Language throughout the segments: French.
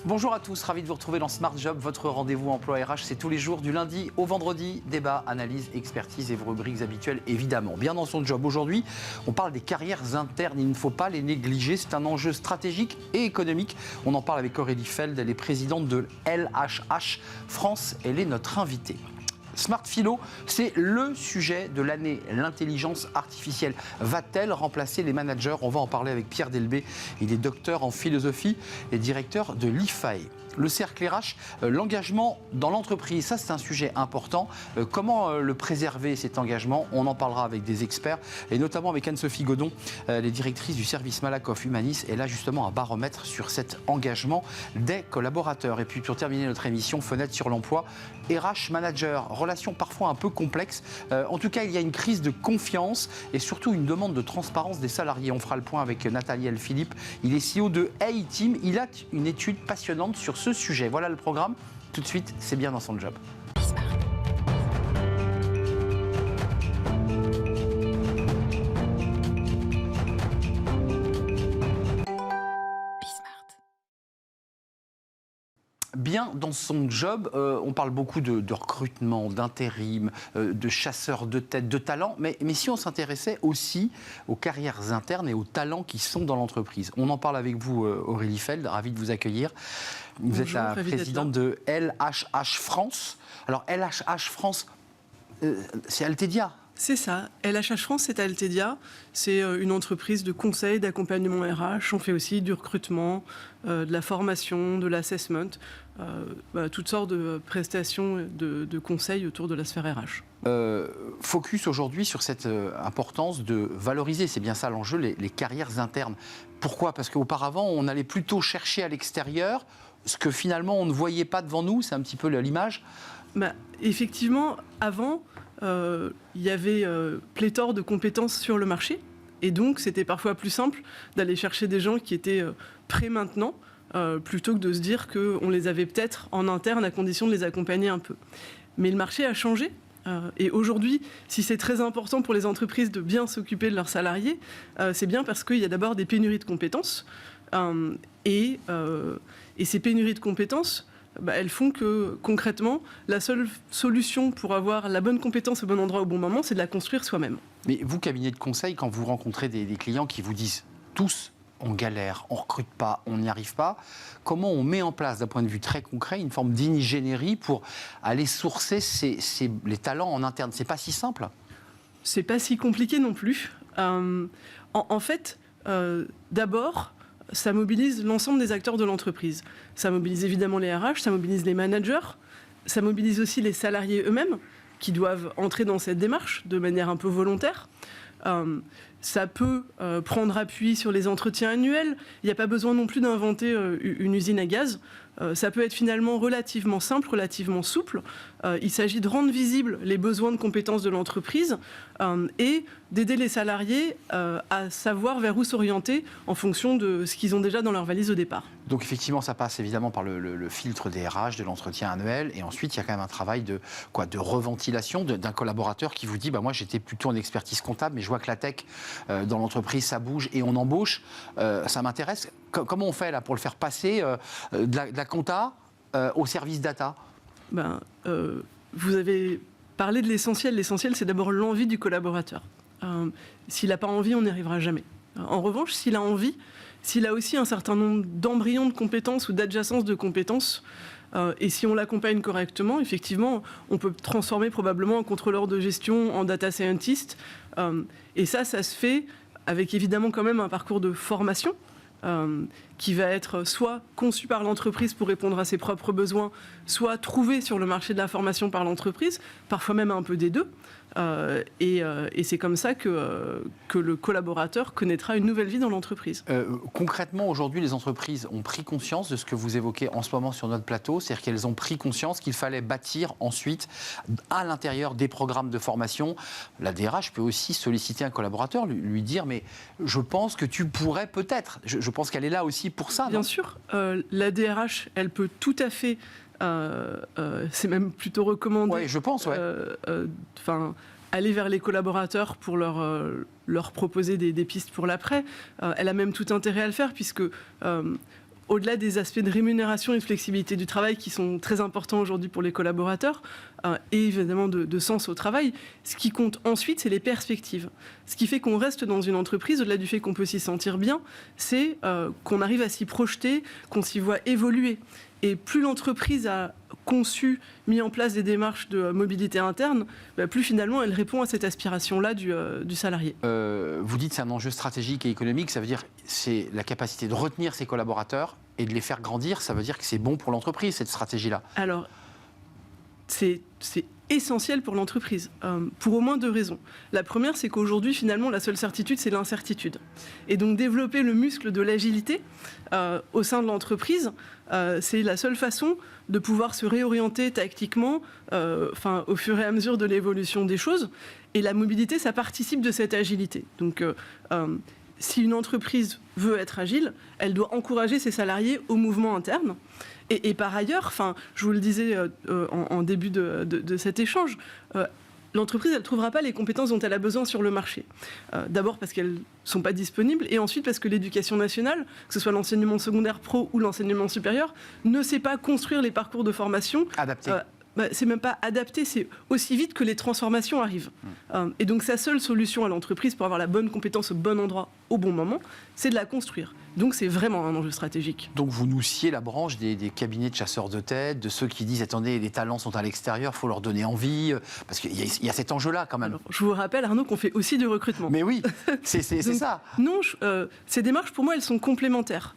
Bonjour à tous, ravi de vous retrouver dans Smart Job, votre rendez-vous emploi RH. C'est tous les jours du lundi au vendredi. Débat, analyse, expertise et vos rubriques habituelles évidemment. Bien dans son job aujourd'hui, on parle des carrières internes. Il ne faut pas les négliger. C'est un enjeu stratégique et économique. On en parle avec Aurélie Feld, elle est présidente de LHH France. Elle est notre invitée. Smart Philo, c'est le sujet de l'année. L'intelligence artificielle va-t-elle remplacer les managers? On va en parler avec Pierre Delbé. Il est docteur en philosophie et directeur de l'IFAE. Le cercle RH, l'engagement dans l'entreprise, ça c'est un sujet important. Comment le préserver cet engagement? On en parlera avec des experts et notamment avec Anne-Sophie Godon, les directrices du service Malakoff Humanis. Elle a justement un baromètre sur cet engagement des collaborateurs. Et puis pour terminer notre émission, fenêtre sur l'emploi, RH Manager, relation parfois un peu complexe. En tout cas, il y a une crise de confiance et surtout une demande de transparence des salariés. On fera le point avec Nathaniel Philippe. Il est CEO de A-Team. Il a une étude passionnante sur ce sujet. Voilà le programme. Tout de suite, c'est bien dans son job. Bien dans son job, on parle beaucoup de recrutement, d'intérim, de chasseurs de tête, de talents, mais si on s'intéressait aussi aux carrières internes et aux talents qui sont dans l'entreprise. On en parle avec vous, Aurélie Feld, ravi de vous accueillir. Vous êtes la présidente de LHH France. Alors LHH France, c'est Altedia. C'est ça. LHH France, c'est Altedia. C'est une entreprise de conseil, d'accompagnement RH. On fait aussi du recrutement, de la formation, de l'assessment, toutes sortes de prestations de conseils autour de la sphère RH. Focus aujourd'hui sur cette importance de valoriser, c'est bien ça l'enjeu, les carrières internes. Pourquoi? Parce qu'auparavant, on allait plutôt chercher à l'extérieur ce que finalement on ne voyait pas devant nous. C'est un petit peu l'image. Effectivement, avant, il y avait pléthore de compétences sur le marché. Et donc, c'était parfois plus simple d'aller chercher des gens qui étaient prêts maintenant, plutôt que de se dire qu'on les avait peut-être en interne à condition de les accompagner un peu. Mais le marché a changé. Et aujourd'hui, si c'est très important pour les entreprises de bien s'occuper de leurs salariés, c'est bien parce qu'il y a d'abord des pénuries de compétences. Et ces pénuries de compétences, elles font que, concrètement, la seule solution pour avoir la bonne compétence au bon endroit au bon moment, c'est de la construire soi-même. Mais vous, cabinet de conseil, quand vous rencontrez des clients qui vous disent tous, on galère, on ne recrute pas, on n'y arrive pas, comment on met en place, d'un point de vue très concret, une forme d'ingénierie pour aller sourcer les talents en interne? C'est pas si simple? C'est pas si compliqué non plus. En fait, d'abord, ça mobilise l'ensemble des acteurs de l'entreprise. Ça mobilise évidemment les RH, ça mobilise les managers, ça mobilise aussi les salariés eux-mêmes qui doivent entrer dans cette démarche de manière un peu volontaire. Ça peut prendre appui sur les entretiens annuels. Il n'y a pas besoin non plus d'inventer une usine à gaz. Ça peut être finalement relativement simple, relativement souple. Il s'agit de rendre visibles les besoins de compétences de l'entreprise et d'aider les salariés à savoir vers où s'orienter en fonction de ce qu'ils ont déjà dans leur valise au départ. Donc effectivement, ça passe évidemment par le filtre des RH, de l'entretien annuel, et ensuite il y a quand même un travail de reventilation d'un collaborateur qui vous dit moi j'étais plutôt en expertise comptable, mais je vois que la tech dans l'entreprise ça bouge et on embauche, ça m'intéresse. Comment on fait là pour le faire passer de la compta au service data? Vous avez parlé de l'essentiel. L'essentiel, c'est d'abord l'envie du collaborateur. S'il n'a pas envie, on n'y arrivera jamais. En revanche, s'il a envie, s'il a aussi un certain nombre d'embryons de compétences ou d'adjacences de compétences, et si on l'accompagne correctement, effectivement, on peut transformer probablement un contrôleur de gestion en data scientist. Et ça se fait avec évidemment quand même un parcours de formation qui va être soit conçu par l'entreprise pour répondre à ses propres besoins, soit trouvé sur le marché de la formation par l'entreprise, parfois même un peu des deux. Et c'est comme ça que le collaborateur connaîtra une nouvelle vie dans l'entreprise. Concrètement, aujourd'hui, les entreprises ont pris conscience de ce que vous évoquez en ce moment sur notre plateau, c'est-à-dire qu'elles ont pris conscience qu'il fallait bâtir ensuite, à l'intérieur des programmes de formation. La DRH peut aussi solliciter un collaborateur, lui dire « mais je pense que tu pourrais peut-être ». Je pense qu'elle est là aussi pour ça. Bien sûr, la DRH, elle peut tout à fait... c'est même plutôt recommandé. Oui, je pense, aller vers les collaborateurs pour leur proposer des pistes pour l'après. Elle a même tout intérêt à le faire puisque au-delà des aspects de rémunération et de flexibilité du travail qui sont très importants aujourd'hui pour les collaborateurs, et évidemment de sens au travail, ce qui compte ensuite, c'est les perspectives. Ce qui fait qu'on reste dans une entreprise, au-delà du fait qu'on peut s'y sentir bien, c'est qu'on arrive à s'y projeter, qu'on s'y voit évoluer. Et plus l'entreprise a conçu, mis en place des démarches de mobilité interne, plus finalement elle répond à cette aspiration-là du salarié. Vous dites que c'est un enjeu stratégique et économique, ça veut dire que c'est la capacité de retenir ses collaborateurs et de les faire grandir, ça veut dire que c'est bon pour l'entreprise, cette stratégie-là. Alors, c'est essentiel pour l'entreprise, pour au moins 2 raisons. La première, c'est qu'aujourd'hui, finalement, la seule certitude, c'est l'incertitude. Et donc, développer le muscle de l'agilité au sein de l'entreprise, c'est la seule façon de pouvoir se réorienter tactiquement au fur et à mesure de l'évolution des choses. Et la mobilité, ça participe de cette agilité. Donc, si une entreprise veut être agile, elle doit encourager ses salariés au mouvement interne. Et par ailleurs, je vous le disais en début de cet échange, l'entreprise, elle ne trouvera pas les compétences dont elle a besoin sur le marché. D'abord parce qu'elles ne sont pas disponibles, et ensuite parce que l'éducation nationale, que ce soit l'enseignement secondaire pro ou l'enseignement supérieur, ne sait pas construire les parcours de formation adaptés. C'est même pas adapté, c'est aussi vite que les transformations arrivent. Et donc sa seule solution à l'entreprise pour avoir la bonne compétence au bon endroit, au bon moment, c'est de la construire. Donc c'est vraiment un enjeu stratégique. Donc vous nous sciez la branche des cabinets de chasseurs de tête, de ceux qui disent « attendez, les talents sont à l'extérieur, il faut leur donner envie », parce qu'il y a cet enjeu-là quand même. Alors, je vous rappelle, Arnaud, qu'on fait aussi du recrutement. Mais oui, c'est ça. Non, ces démarches, pour moi, elles sont complémentaires.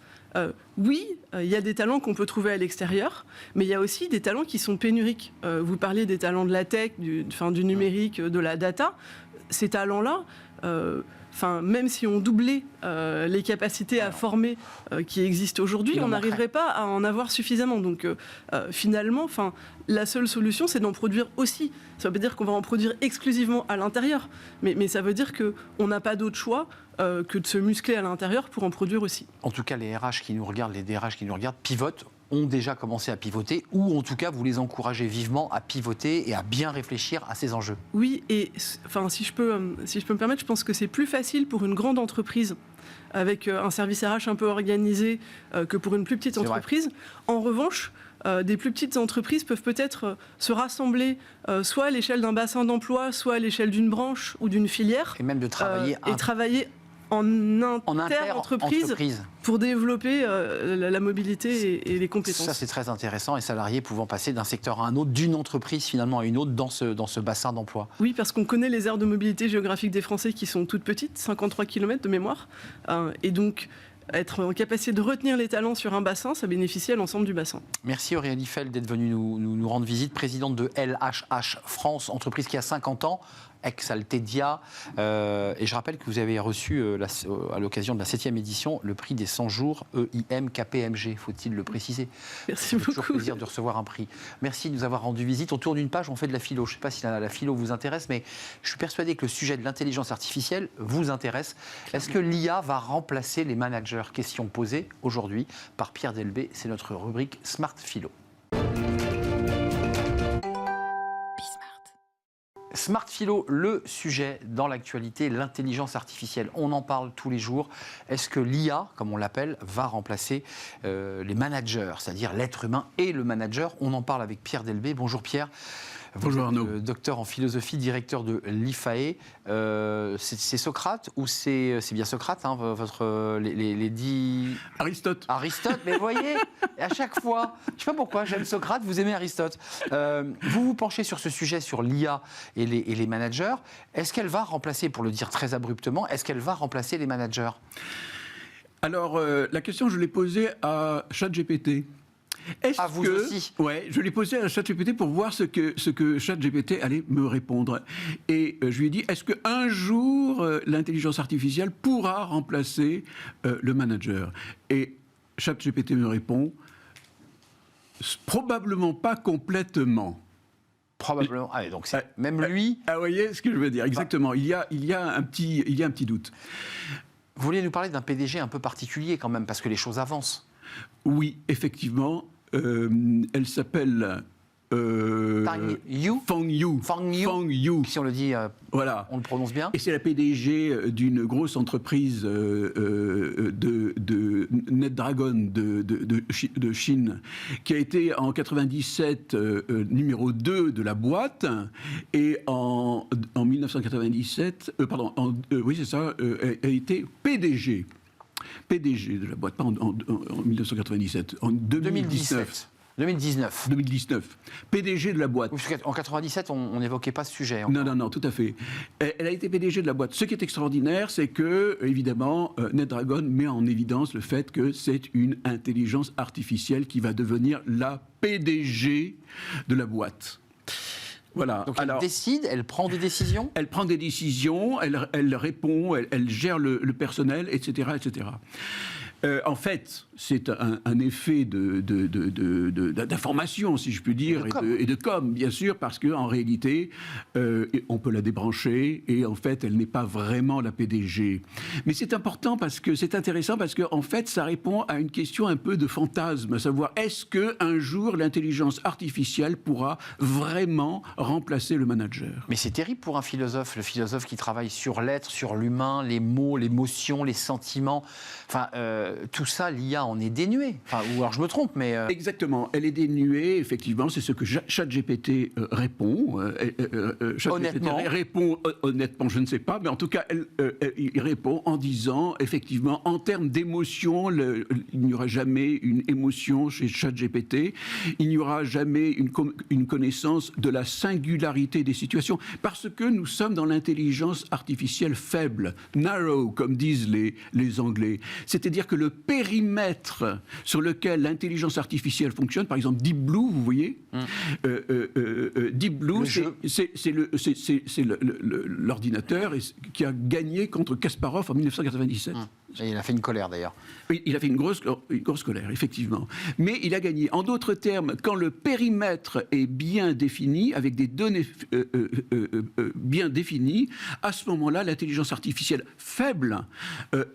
Oui, il y a des talents qu'on peut trouver à l'extérieur, mais il y a aussi des talents qui sont pénuriques. Vous parliez des talents de la tech, du numérique, de la data. Ces talents-là, même si on doublait les capacités à former qui existent aujourd'hui, on n'arriverait pas à en avoir suffisamment. Donc finalement, la seule solution, c'est d'en produire aussi. Ça ne veut pas dire qu'on va en produire exclusivement à l'intérieur, mais ça veut dire qu'on n'a pas d'autre choix que de se muscler à l'intérieur pour en produire aussi. En tout cas, les RH qui nous regardent, les DRH qui nous regardent, pivotent, ont déjà commencé à pivoter, ou en tout cas, vous les encouragez vivement à pivoter et à bien réfléchir à ces enjeux. Oui, et si je peux me permettre, je pense que c'est plus facile pour une grande entreprise avec un service RH un peu organisé que pour une plus petite entreprise. En revanche, des plus petites entreprises peuvent peut-être se rassembler soit à l'échelle d'un bassin d'emploi, soit à l'échelle d'une branche ou d'une filière. Et même de travailler travailler en inter-entreprise pour développer la mobilité et les compétences. Ça, c'est très intéressant. Et salariés pouvant passer d'un secteur à un autre, d'une entreprise finalement à une autre dans ce bassin d'emploi. Oui, parce qu'on connaît les aires de mobilité géographique des Français qui sont toutes petites, 53 km de mémoire. Et donc, être en capacité de retenir les talents sur un bassin, ça bénéficie à l'ensemble du bassin. Merci Aurélie Feld d'être venue nous rendre visite, présidente de LHH France, entreprise qui a 50 ans, ex-Altedia. Et je rappelle que vous avez reçu, à l'occasion de la 7e édition, le prix des 100 jours EIM KPMG, faut-il le préciser. Merci beaucoup. C'est toujours plaisir de recevoir un prix. Merci de nous avoir rendu visite. Autour d'une page, on fait de la philo. Je ne sais pas si la philo vous intéresse, mais je suis persuadé que le sujet de l'intelligence artificielle vous intéresse. Est-ce que l'IA va remplacer les managers? Question posée aujourd'hui par Pierre Delbé. C'est notre rubrique Smart Philo. Smart Philo, le sujet dans l'actualité, l'intelligence artificielle. On en parle tous les jours. Est-ce que l'IA, comme on l'appelle, va remplacer les managers, c'est-à-dire l'être humain et le manager? On en parle avec Pierre Delbé. Bonjour Pierre. Bonjour Arnaud. Docteur en philosophie, directeur de l'IFAE. C'est Socrate ou c'est bien Socrate, hein, les 10... Aristote. Aristote, mais vous voyez, à chaque fois, je ne sais pas pourquoi, j'aime Socrate, vous aimez Aristote. Vous vous penchez sur ce sujet, sur l'IA et les managers. Est-ce qu'elle va remplacer, pour le dire très abruptement, est-ce qu'elle va remplacer les managers? Alors, la question, je l'ai posée à ChatGPT. À vous aussi? Ouais, je l'ai posé à ChatGPT pour voir ce que ChatGPT allait me répondre. Et je lui ai dit, est-ce qu'un jour, l'intelligence artificielle pourra remplacer le manager? Et ChatGPT me répond, probablement pas complètement. Probablement. Ah, donc c'est même lui... Ah, vous voyez ce que je veux dire? Exactement. Il y a un petit doute. Vous vouliez nous parler d'un PDG un peu particulier quand même, parce que les choses avancent. Oui, effectivement. Elle s'appelle Tang Yu. Fang Yu. Fang Yu. Fang Yu. Si on le dit, Voilà. on le prononce bien. Et c'est la PDG d'une grosse entreprise de NetDragon de Chine, qui a été en 97 numéro 2 de la boîte, et en 1997, oui c'est ça, a été PDG de la boîte, pas en 1997, en 2019. 2019. PDG de la boîte. Oui, parce qu'en 97, on n'évoquait pas ce sujet. Non, tout à fait. Elle a été PDG de la boîte. Ce qui est extraordinaire, c'est que, évidemment, NetDragon met en évidence le fait que c'est une intelligence artificielle qui va devenir la PDG de la boîte. Voilà. Donc elle décide, elle prend des décisions. Elle prend des décisions, elle répond, elle gère le personnel, etc., etc. En fait, c'est un effet d'information, si je puis dire, et de com, bien sûr, parce qu'en réalité, on peut la débrancher, et en fait, elle n'est pas vraiment la PDG. Mais c'est important parce que c'est intéressant parce que, en fait, ça répond à une question un peu de fantasme, à savoir, est-ce qu'un jour, l'intelligence artificielle pourra vraiment remplacer le manager? Mais c'est terrible pour un philosophe, le philosophe qui travaille sur l'être, sur l'humain, les mots, l'émotion, les sentiments. Enfin, tout ça, l'IA en est dénuée. Enfin, ou alors je me trompe, mais... Exactement, elle est dénuée, effectivement, c'est ce que ChatGPT répond. Honnêtement répond honnêtement, je ne sais pas, mais en tout cas, il répond en disant, effectivement, en termes d'émotion, il n'y aura jamais une émotion chez ChatGPT, il n'y aura jamais une connaissance de la singularité des situations, parce que nous sommes dans l'intelligence artificielle faible, narrow, comme disent les Anglais. C'est-à-dire que le périmètre sur lequel l'intelligence artificielle fonctionne, par exemple Deep Blue, vous voyez, Deep Blue, c'est l'ordinateur qui a gagné contre Kasparov en 1997. Et il a fait une colère d'ailleurs. Oui, il a fait une grosse colère, effectivement. Mais il a gagné. En d'autres termes, quand le périmètre est bien défini, avec des données bien définies, à ce moment-là, l'intelligence artificielle faible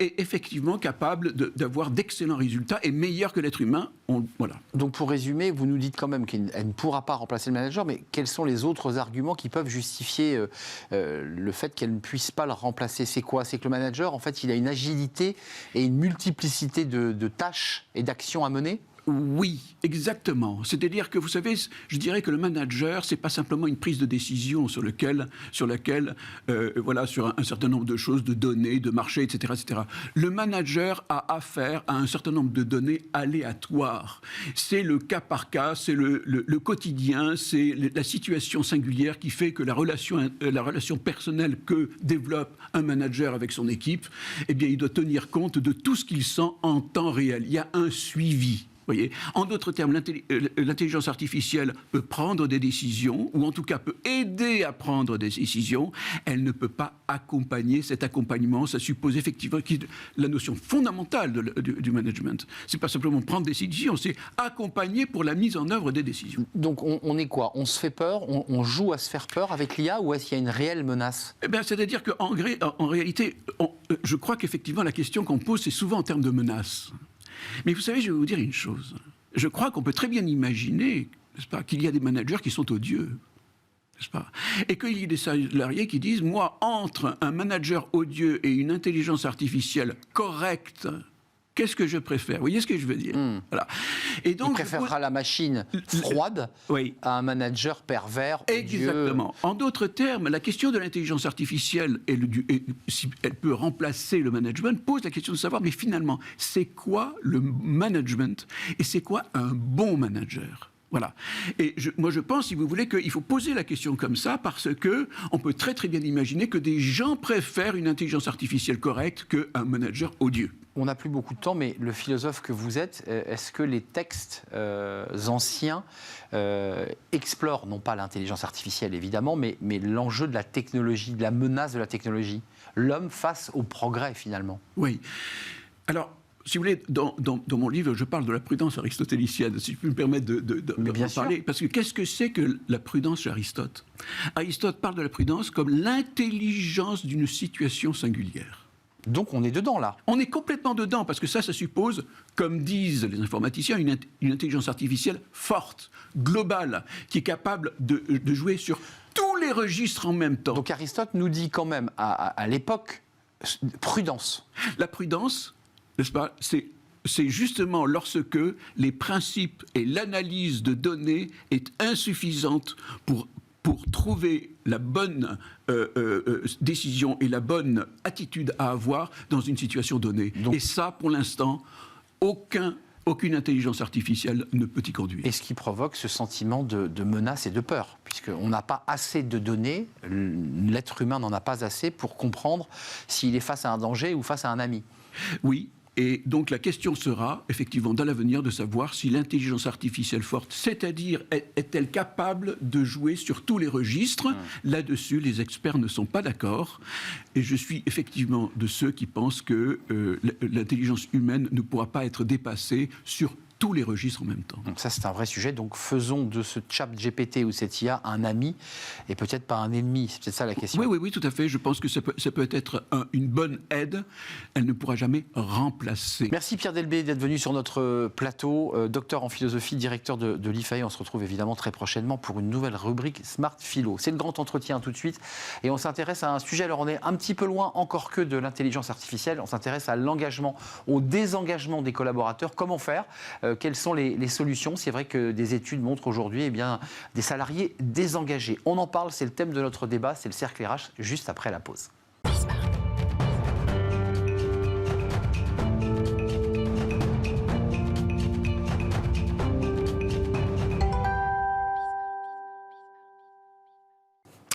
est effectivement capable d'avoir d'excellents résultats et meilleure que l'être humain. Voilà. Donc pour résumer, vous nous dites quand même qu'elle ne pourra pas remplacer le manager, mais quels sont les autres arguments qui peuvent justifier le fait qu'elle ne puisse pas le remplacer? C'est quoi? C'est que le manager, en fait, il a une agilité et une multiplicité de tâches et d'actions à mener? Oui, exactement. C'est-à-dire que, vous savez, je dirais que le manager, c'est pas simplement une prise de décision sur laquelle, sur un certain nombre de choses, de données, de marchés, etc., etc. Le manager a affaire à un certain nombre de données aléatoires. C'est le cas par cas, c'est le quotidien, c'est la situation singulière qui fait que la relation personnelle que développe un manager avec son équipe, eh bien, il doit tenir compte de tout ce qu'il sent en temps réel. Il y a un suivi. Voyez. En d'autres termes, l'intelligence artificielle peut prendre des décisions, ou en tout cas peut aider à prendre des décisions. Elle ne peut pas accompagner. Cet accompagnement, ça suppose effectivement la notion fondamentale du management. C'est pas simplement prendre des décisions, c'est accompagner pour la mise en œuvre des décisions. Donc on est quoi? On se fait peur? On joue à se faire peur avec l'IA, ou est-ce qu'il y a une réelle menace? Eh bien, c'est-à-dire qu'en réalité, je crois qu'effectivement la question qu'on pose, c'est souvent en termes de menace. Mais vous savez, je vais vous dire une chose. Je crois qu'on peut très bien imaginer, n'est-ce pas, qu'il y a des managers qui sont odieux, n'est-ce pas, et qu'il y a des salariés qui disent, moi, entre un manager odieux et une intelligence artificielle correcte, qu'est-ce que je préfère? Vous voyez ce que je veux dire? Voilà. Et donc, il préférera la machine froide à un manager pervers, odieux. Exactement. En d'autres termes, la question de l'intelligence artificielle, si elle peut remplacer le management, pose la question de savoir, mais finalement, c'est quoi le management et c'est quoi un bon manager? Voilà. Et moi, je pense, si vous voulez, qu'il faut poser la question comme ça, parce que on peut très très bien imaginer que des gens préfèrent une intelligence artificielle correcte qu'un manager odieux. On n'a plus beaucoup de temps, mais le philosophe que vous êtes, est-ce que les textes anciens explorent, non pas l'intelligence artificielle évidemment, mais l'enjeu de la technologie, de la menace de la technologie, l'homme face au progrès finalement? Oui. Alors, si vous voulez, dans mon livre, je parle de la prudence aristotélicienne, si je peux me permettre de parler. Parce que qu'est-ce que c'est que la prudence chez Aristote? Aristote parle de la prudence comme l'intelligence d'une situation singulière. Donc on est dedans là. On est complètement dedans, parce que ça suppose, comme disent les informaticiens, une intelligence artificielle forte, globale, qui est capable de jouer sur tous les registres en même temps. Donc Aristote nous dit quand même, à l'époque, prudence. La prudence, n'est-ce pas, c'est justement lorsque les principes et l'analyse de données est insuffisante pour trouver la bonne décision et la bonne attitude à avoir dans une situation donnée. Donc, et ça, pour l'instant, aucune intelligence artificielle ne peut y conduire. Et ce qui provoque ce sentiment de menace et de peur, puisqu'on n'a pas assez de données, l'être humain n'en a pas assez pour comprendre s'il est face à un danger ou face à un ami. Oui. Et donc la question sera, effectivement, dans l'avenir, de savoir si l'intelligence artificielle forte, c'est-à-dire est-elle capable de jouer sur tous les registres. Là-dessus, les experts ne sont pas d'accord. Et je suis effectivement de ceux qui pensent que l'intelligence humaine ne pourra pas être dépassée sur tous les registres en même temps. Donc ça, c'est un vrai sujet. Donc faisons de ce chat GPT ou cette IA un ami et peut-être pas un ennemi. C'est peut-être ça la question. Oui, tout à fait. Je pense que ça peut être une bonne aide. Elle ne pourra jamais remplacer. Merci Pierre Delbé d'être venu sur notre plateau. Docteur en philosophie, directeur de l'IFAE. On se retrouve évidemment très prochainement pour une nouvelle rubrique Smart Philo. C'est le grand entretien tout de suite. Et on s'intéresse à un sujet. Alors on est un petit peu loin encore que de l'intelligence artificielle. On s'intéresse à l'engagement, au désengagement des collaborateurs. Comment faire ? Quelles sont les solutions ? C'est vrai que des études montrent aujourd'hui des salariés désengagés. On en parle, c'est le thème de notre débat, c'est le cercle RH, juste après la pause.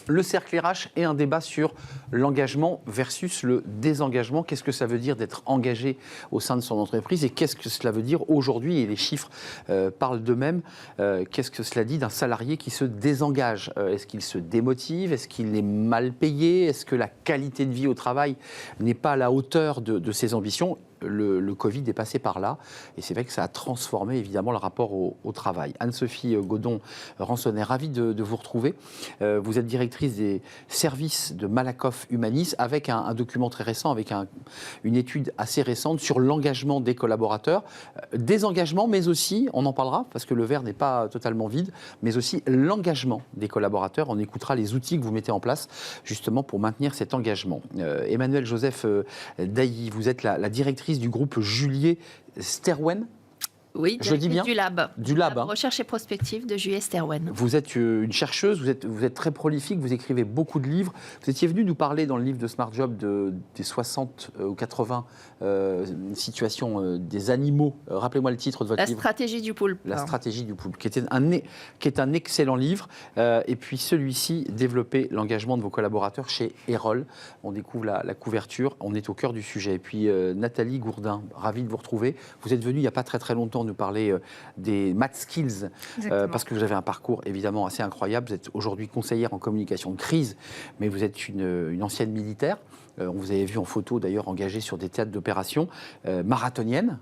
Le cercle RH est un débat sur l'engagement versus le désengagement. Qu'est-ce que ça veut dire d'être engagé au sein de son entreprise et qu'est-ce que cela veut dire aujourd'hui, et les chiffres parlent d'eux-mêmes, qu'est-ce que cela dit d'un salarié qui se désengage ? Est-ce qu'il se démotive ? Est-ce qu'il est mal payé ? Est-ce que la qualité de vie au travail n'est pas à la hauteur de ses ambitions ? Le Covid est passé par là et c'est vrai que ça a transformé évidemment le rapport au travail. Anne-Sophie Godon-Ransonnet, ravie de vous retrouver. Vous êtes directrice des services de Malakoff Humanis avec un document très récent, avec une étude assez récente sur l'engagement des collaborateurs. Désengagement, mais aussi, on en parlera parce que le verre n'est pas totalement vide, mais aussi l'engagement des collaborateurs. On écoutera les outils que vous mettez en place justement pour maintenir cet engagement. Emmanuel Joseph Dailly, vous êtes la directrice du groupe Juliet Sterwen. Oui, je dis bien du lab. Du lab. Recherche et prospective de Juliet Sterwen. Vous êtes une chercheuse, vous êtes très prolifique, vous écrivez beaucoup de livres. Vous étiez venu nous parler dans le livre de Smart Job des 60 ou 80 situations des animaux. Rappelez-moi le titre de votre livre. La stratégie du poulpe. La stratégie du poulpe, qui est un excellent livre. Et puis celui-ci, développer l'engagement de vos collaborateurs chez Erol. On découvre la couverture, on est au cœur du sujet. Et puis Nathalie Gourdin, ravie de vous retrouver. Vous êtes venue il n'y a pas très longtemps nous parler des math skills, parce que vous avez un parcours évidemment assez incroyable. Vous êtes aujourd'hui conseillère en communication de crise, mais vous êtes une ancienne militaire. On vous avait vu en photo d'ailleurs engagée sur des théâtres d'opération, marathonienne,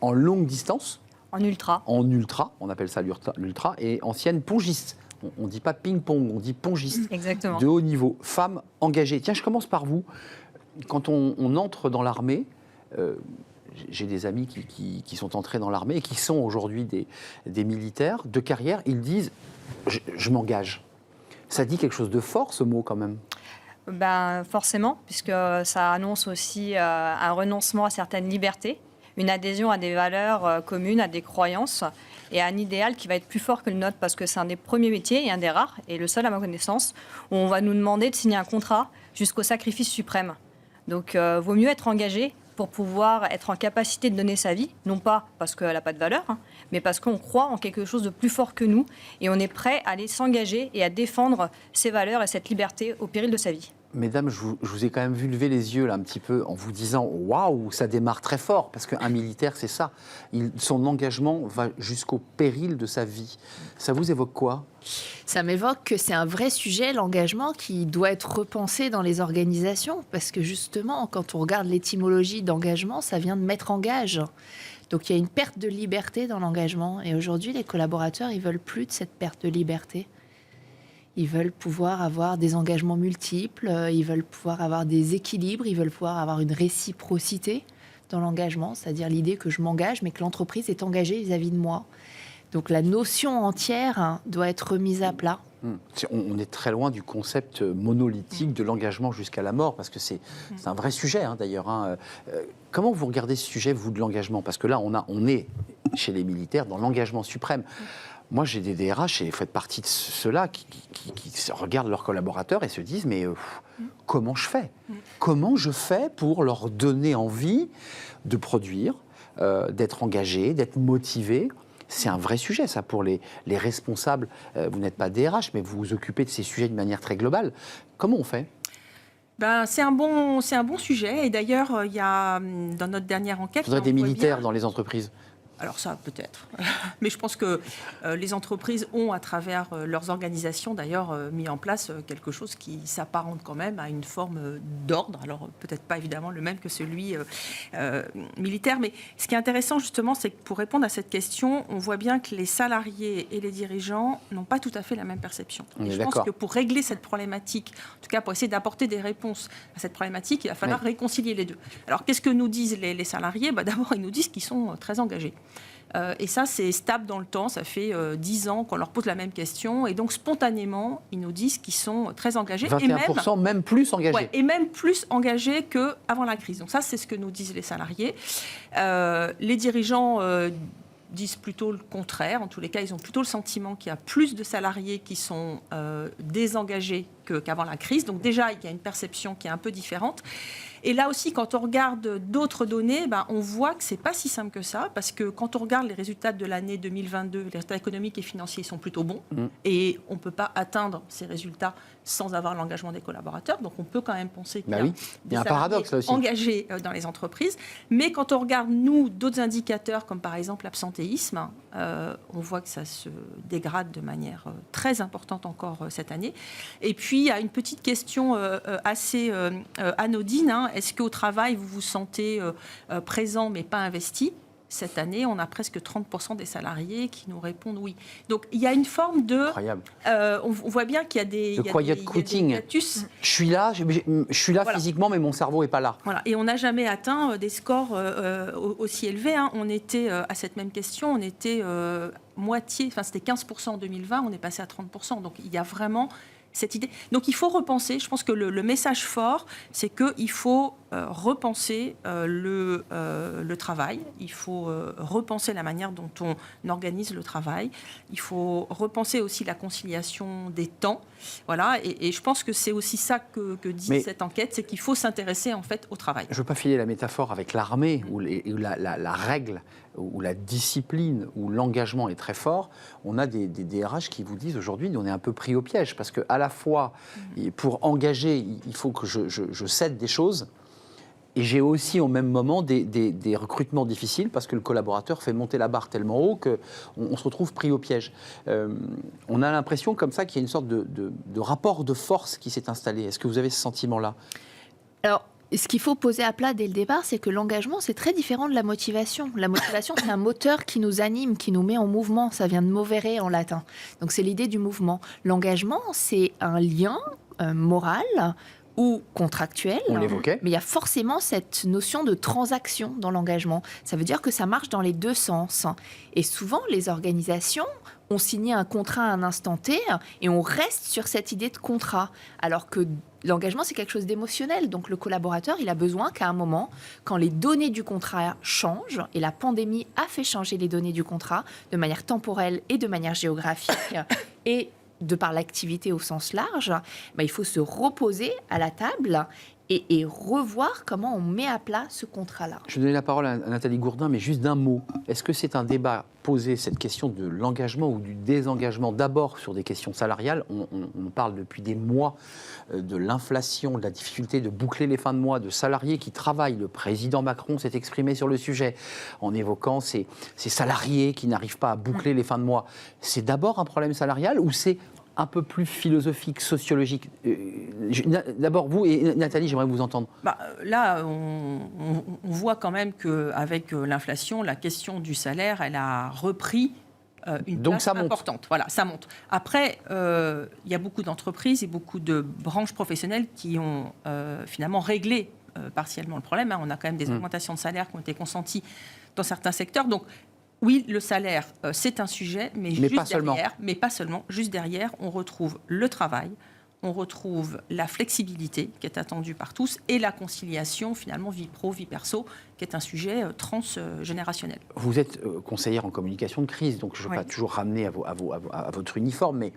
en longue distance. En ultra. En ultra, on appelle ça l'ultra, et ancienne pongiste. On ne dit pas ping-pong, on dit pongiste. Exactement. De haut niveau, femme engagée. Tiens, je commence par vous. Quand on entre dans l'armée, j'ai des amis qui sont entrés dans l'armée et qui sont aujourd'hui des militaires de carrière. Ils disent « je m'engage ». Ça dit quelque chose de fort, ce mot, quand même. Ben, forcément, puisque ça annonce aussi un renoncement à certaines libertés, une adhésion à des valeurs communes, à des croyances et à un idéal qui va être plus fort que le nôtre, parce que c'est un des premiers métiers et un des rares, et le seul à ma connaissance, où on va nous demander de signer un contrat jusqu'au sacrifice suprême. Donc, vaut mieux être engagé pour pouvoir être en capacité de donner sa vie, non pas parce qu'elle n'a pas de valeur, mais parce qu'on croit en quelque chose de plus fort que nous et on est prêt à aller s'engager et à défendre ses valeurs et cette liberté au péril de sa vie. Mesdames, je vous ai quand même vu lever les yeux là un petit peu en vous disant « Waouh, ça démarre très fort !» Parce qu'un militaire, c'est ça. Son engagement va jusqu'au péril de sa vie. Ça vous évoque quoi ? Ça m'évoque que c'est un vrai sujet, l'engagement, qui doit être repensé dans les organisations. Parce que justement, quand on regarde l'étymologie d'engagement, ça vient de mettre en gage. Donc il y a une perte de liberté dans l'engagement. Et aujourd'hui, les collaborateurs, ils veulent plus de cette perte de liberté. Ils veulent pouvoir avoir des engagements multiples, ils veulent pouvoir avoir des équilibres, ils veulent pouvoir avoir une réciprocité dans l'engagement, c'est-à-dire l'idée que je m'engage, mais que l'entreprise est engagée vis-à-vis de moi. Donc la notion entière doit être remise à plat. On est très loin du concept monolithique de l'engagement jusqu'à la mort, parce que c'est un vrai sujet d'ailleurs. Comment vous regardez ce sujet, vous, de l'engagement? Parce que là, on est chez les militaires dans l'engagement suprême. Moi, j'ai des DRH, et vous faites partie de ceux-là qui regardent leurs collaborateurs et se disent, mais comment je fais? Comment je fais pour leur donner envie de produire, d'être engagés, d'être motivés? C'est un vrai sujet, ça, pour les responsables. Vous n'êtes pas DRH, mais vous vous occupez de ces sujets de manière très globale. Comment on fait? C'est un bon sujet. Et d'ailleurs, il y a, dans notre dernière enquête... Il faudrait des militaires dans les entreprises. Alors ça, peut-être. Mais je pense que les entreprises ont, à travers leurs organisations, d'ailleurs, mis en place quelque chose qui s'apparente quand même à une forme d'ordre. Alors peut-être pas évidemment le même que celui militaire. Mais ce qui est intéressant, justement, c'est que pour répondre à cette question, on voit bien que les salariés et les dirigeants n'ont pas tout à fait la même perception. Et je pense que pour régler cette problématique, en tout cas pour essayer d'apporter des réponses à cette problématique, il va falloir réconcilier les deux. Alors qu'est-ce que nous disent les salariés? D'abord, ils nous disent qu'ils sont très engagés. Et ça, c'est stable dans le temps. Ça fait 10 ans qu'on leur pose la même question. Et donc, spontanément, ils nous disent qu'ils sont très engagés. 21%, même plus engagés. Ouais, et même plus engagés qu'avant la crise. Donc ça, c'est ce que nous disent les salariés. Les dirigeants disent plutôt le contraire. En tous les cas, ils ont plutôt le sentiment qu'il y a plus de salariés qui sont désengagés qu'avant la crise. Donc déjà, il y a une perception qui est un peu différente. Et là aussi, quand on regarde d'autres données, on voit que ce n'est pas si simple que ça, parce que quand on regarde les résultats de l'année 2022, les résultats économiques et financiers sont plutôt bons, et on ne peut pas atteindre ces résultats sans avoir l'engagement des collaborateurs. Donc on peut quand même penser qu'il y a des un paradoxe, là aussi, engagés dans les entreprises. Mais quand on regarde, nous, d'autres indicateurs, comme par exemple l'absentéisme, on voit que ça se dégrade de manière très importante encore cette année. Et puis, il y a une petite question assez anodine. Est-ce qu'au travail, vous vous sentez présent mais pas investi? Cette année, on a presque 30% des salariés qui nous répondent oui. Donc, il y a une forme de... Incroyable. On voit bien qu'il y a des... Le quiet quitting. Je suis là voilà, physiquement, mais mon cerveau n'est pas là. Voilà. Et on n'a jamais atteint des scores aussi élevés. On était, à cette même question, on était moitié... Enfin, c'était 15% en 2020, on est passé à 30%. Donc, il y a vraiment... cette idée. Donc il faut repenser, je pense que le message fort, c'est qu'il faut repenser le travail, il faut repenser la manière dont on organise le travail, il faut repenser aussi la conciliation des temps. Voilà, et je pense que c'est aussi ça que dit cette enquête, c'est qu'il faut s'intéresser en fait au travail. Je ne veux pas filer la métaphore avec l'armée, où la règle, où la discipline, où l'engagement est très fort. On a des DRH qui vous disent aujourd'hui, on est un peu pris au piège, parce qu'à la fois, pour engager, il faut que je cède des choses, et j'ai aussi au même moment des recrutements difficiles, parce que le collaborateur fait monter la barre tellement haut qu'on se retrouve pris au piège. On a l'impression comme ça qu'il y a une sorte de rapport de force qui s'est installé. Est-ce que vous avez ce sentiment-là? Alors, ce qu'il faut poser à plat dès le départ, c'est que l'engagement, c'est très différent de la motivation. La motivation, c'est un moteur qui nous anime, qui nous met en mouvement. Ça vient de movere en latin. Donc, c'est l'idée du mouvement. L'engagement, c'est un lien moral ou contractuel. On l'évoquait. Mais il y a forcément cette notion de transaction dans l'engagement. Ça veut dire que ça marche dans les deux sens. Et souvent, les organisations ont signé un contrat à un instant T et on reste sur cette idée de contrat. Alors que l'engagement, c'est quelque chose d'émotionnel. Donc, le collaborateur, il a besoin qu'à un moment, quand les données du contrat changent, et la pandémie a fait changer les données du contrat de manière temporelle et de manière géographique, et de par l'activité au sens large, il faut se reposer à la table et revoir comment on met à plat ce contrat-là. Je vais donner la parole à Nathalie Gourdin, mais juste d'un mot. Est-ce que c'est un débat posé, cette question de l'engagement ou du désengagement, d'abord sur des questions salariales? On parle depuis des mois de l'inflation, de la difficulté de boucler les fins de mois, de salariés qui travaillent. Le président Macron s'est exprimé sur le sujet en évoquant ces salariés qui n'arrivent pas à boucler les fins de mois. C'est d'abord un problème salarial ou c'est un peu plus philosophique, sociologique? D'abord, vous et Nathalie, j'aimerais vous entendre. Là, on voit quand même qu'avec l'inflation, la question du salaire, elle a repris une Donc place ça monte. importante. Voilà, ça monte. Après, il y a beaucoup d'entreprises et beaucoup de branches professionnelles qui ont finalement réglé partiellement le problème. On a quand même des augmentations de salaire qui ont été consenties dans certains secteurs. Donc, oui, le salaire, c'est un sujet, mais pas seulement. Juste derrière, on retrouve le travail, on retrouve la flexibilité qui est attendue par tous et la conciliation, finalement, vie pro, vie perso, qui est un sujet transgénérationnel. Vous êtes conseillère en communication de crise, donc je ne veux pas toujours ramener à votre uniforme, mais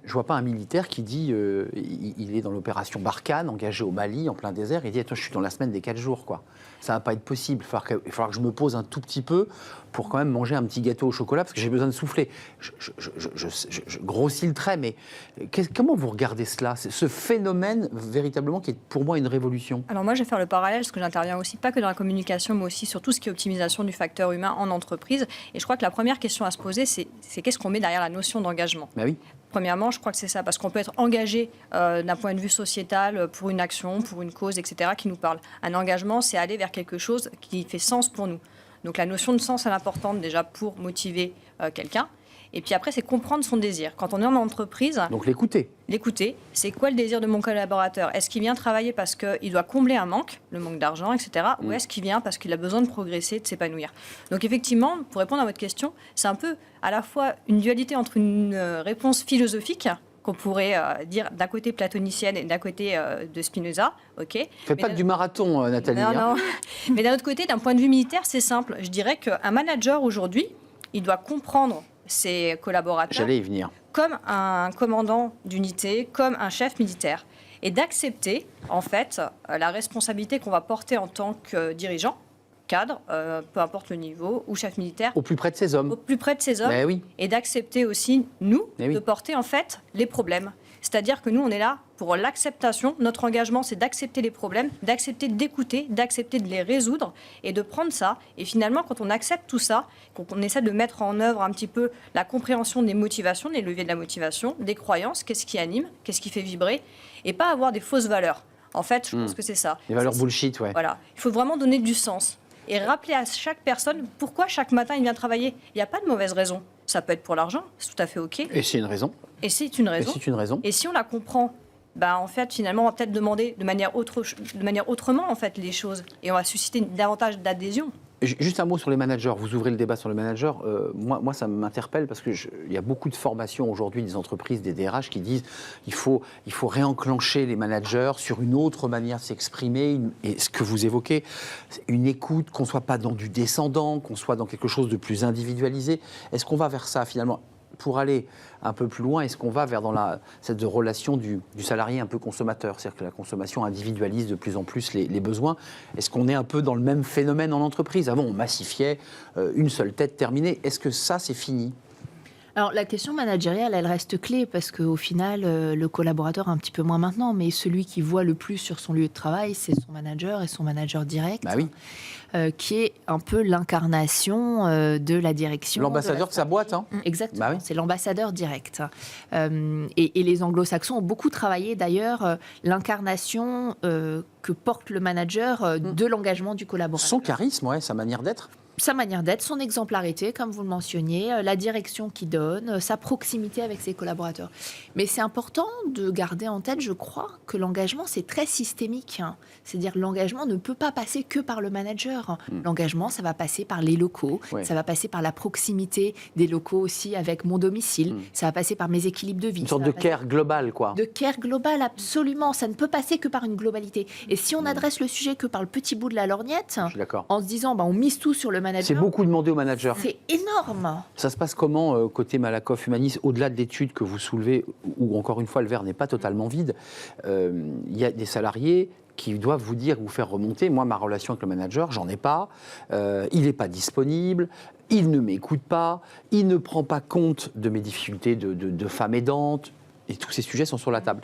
je ne vois pas un militaire qui dit il est dans l'opération Barkhane, engagé au Mali, en plein désert, et il dit attends, je suis dans la semaine des 4 jours, quoi. Ça ne va pas être possible. Il va falloir que je me pose un tout petit peu pour quand même manger un petit gâteau au chocolat, parce que j'ai besoin de souffler. Je grossis le trait, mais comment vous regardez cela, ce phénomène véritablement qui est pour moi une révolution? Alors moi, je vais faire le parallèle, parce que j'interviens aussi pas que dans la communication, mais aussi sur tout ce qui est optimisation du facteur humain en entreprise. Et je crois que la première question à se poser, c'est qu'est-ce qu'on met derrière la notion d'engagement? Ben oui. Premièrement, je crois que c'est ça, parce qu'on peut être engagé d'un point de vue sociétal pour une action, pour une cause, etc., qui nous parle. Un engagement, c'est aller vers quelque chose qui fait sens pour nous. Donc la notion de sens, elle est importante déjà pour motiver quelqu'un. Et puis après, c'est comprendre son désir. Quand on est en entreprise... Donc l'écouter. L'écouter, c'est quoi le désir de mon collaborateur? Est-ce qu'il vient travailler parce qu'il doit combler un manque, le manque d'argent, etc. Ou est-ce qu'il vient parce qu'il a besoin de progresser, de s'épanouir? Donc effectivement, pour répondre à votre question, c'est un peu à la fois une dualité entre une réponse philosophique, qu'on pourrait dire d'un côté platonicienne et d'un côté de Spinoza. Okay. Faites pas que du marathon, Nathalie. Non. Mais d'un autre côté, d'un point de vue militaire, c'est simple. Je dirais qu'un manager aujourd'hui, il doit comprendre ses collaborateurs. J'allais y venir. Comme un commandant d'unité, comme un chef militaire. Et d'accepter, en fait, la responsabilité qu'on va porter en tant que dirigeant, cadre, peu importe le niveau, ou chef militaire. Au plus près de ces hommes. Au plus près de ces hommes. Mais oui. Et d'accepter aussi, nous, oui. de porter, en fait, les problèmes. C'est-à-dire que nous, on est là pour l'acceptation. Notre engagement, c'est d'accepter les problèmes, d'accepter d'écouter, d'accepter de les résoudre et de prendre ça. Et finalement, quand on accepte tout ça, qu'on essaie de mettre en œuvre un petit peu la compréhension des motivations, des leviers de la motivation, des croyances, qu'est-ce qui anime, qu'est-ce qui fait vibrer, et pas avoir des fausses valeurs. En fait, je pense que c'est ça. Les valeurs bullshit, ouais. Voilà. Il faut vraiment donner du sens. Et rappeler à chaque personne pourquoi chaque matin il vient travailler. Il n'y a pas de mauvaise raison. Ça peut être pour l'argent, c'est tout à fait OK. Et c'est une raison. Et c'est une raison. Et c'est une raison. Et si on la comprend, en fait, finalement, on va peut-être demander de manière autrement en fait, les choses. Et on va susciter davantage d'adhésion. Juste un mot sur les managers. Vous ouvrez le débat sur les managers. Moi, ça m'interpelle parce qu'il y a beaucoup de formations aujourd'hui des entreprises, des DRH qui disent il faut réenclencher les managers sur une autre manière de s'exprimer. Et ce que vous évoquez, une écoute, qu'on ne soit pas dans du descendant, qu'on soit dans quelque chose de plus individualisé. Est-ce qu'on va vers ça finalement? Pour aller un peu plus loin, est-ce qu'on va vers cette relation du salarié un peu consommateur? C'est-à-dire que la consommation individualise de plus en plus les besoins. Est-ce qu'on est un peu dans le même phénomène en entreprise? Avant, on massifiait une seule tête terminée. Est-ce que ça, c'est fini? Alors la question managériale, elle reste clé parce qu'au final, le collaborateur, un petit peu moins maintenant, mais celui qui voit le plus sur son lieu de travail, c'est son manager et son manager direct, bah oui. Qui est un peu l'incarnation de la direction. L'ambassadeur de sa boîte. Hein. Exactement, bah oui. C'est l'ambassadeur direct. Et les anglo-saxons ont beaucoup travaillé d'ailleurs l'incarnation que porte le manager de l'engagement du collaborateur. Son charisme, ouais, sa manière d'être. Sa manière d'être, son exemplarité, comme vous le mentionniez, la direction qu'il donne, sa proximité avec ses collaborateurs. Mais c'est important de garder en tête, je crois, que l'engagement, c'est très systémique. C'est-à-dire l'engagement ne peut pas passer que par le manager. L'engagement, ça va passer par les locaux, ça va passer par la proximité des locaux aussi avec mon domicile, ça va passer par mes équilibres de vie. Une sorte de care global, quoi. De care global, absolument. Ça ne peut passer que par une globalité. Et si on adresse le sujet que par le petit bout de la lorgnette, en se disant, on mise tout sur le manager. C'est beaucoup demandé aux managers. C'est énorme. Ça se passe comment, côté Malakoff Humanis, au-delà de l'étude que vous soulevez, où encore une fois le verre n'est pas totalement vide, il y a des salariés qui doivent vous dire, vous faire remonter, moi ma relation avec le manager, j'en ai pas, il n'est pas disponible, il ne m'écoute pas, il ne prend pas compte de mes difficultés de femme aidante, et tous ces sujets sont sur la table.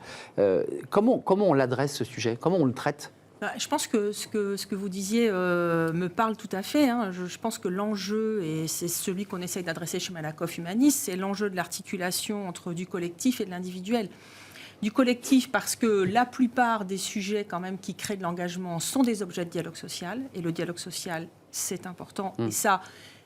Comment on l'adresse ce sujet? Comment on le traite? Je pense que ce que vous disiez me parle tout à fait. Je pense que l'enjeu, et c'est celui qu'on essaye d'adresser chez Malakoff Humanis, c'est l'enjeu de l'articulation entre du collectif et de l'individuel. Du collectif parce que la plupart des sujets quand même qui créent de l'engagement sont des objets de dialogue social. Et le dialogue social, c'est important. Et ça,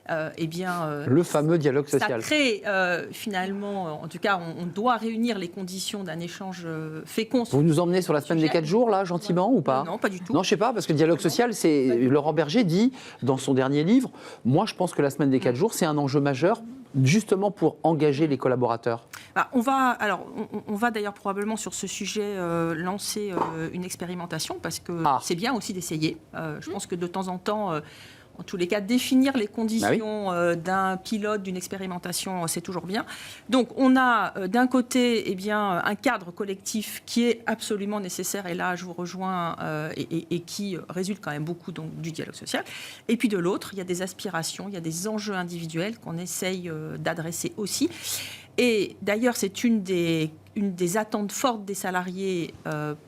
le fameux dialogue social. Ça crée finalement, en tout cas, on doit réunir les conditions d'un échange fécond. Vous nous emmenez sur la semaine des 4 jours, là, gentiment, ou pas? Non, pas du tout. Non, je sais pas, parce que le dialogue social, c'est Laurent Berger dit dans son dernier livre, moi je pense que la semaine des 4 jours, c'est un enjeu majeur, justement pour engager les collaborateurs. On va d'ailleurs probablement sur ce sujet lancer une expérimentation, parce que c'est bien aussi d'essayer. Je pense que de temps en temps, en tous les cas, définir les conditions d'un pilote, d'une expérimentation, c'est toujours bien. Donc, on a d'un côté un cadre collectif qui est absolument nécessaire, et là, je vous rejoins, et qui résulte quand même beaucoup donc, du dialogue social. Et puis de l'autre, il y a des aspirations, il y a des enjeux individuels qu'on essaye d'adresser aussi. Et d'ailleurs, c'est une des attentes fortes des salariés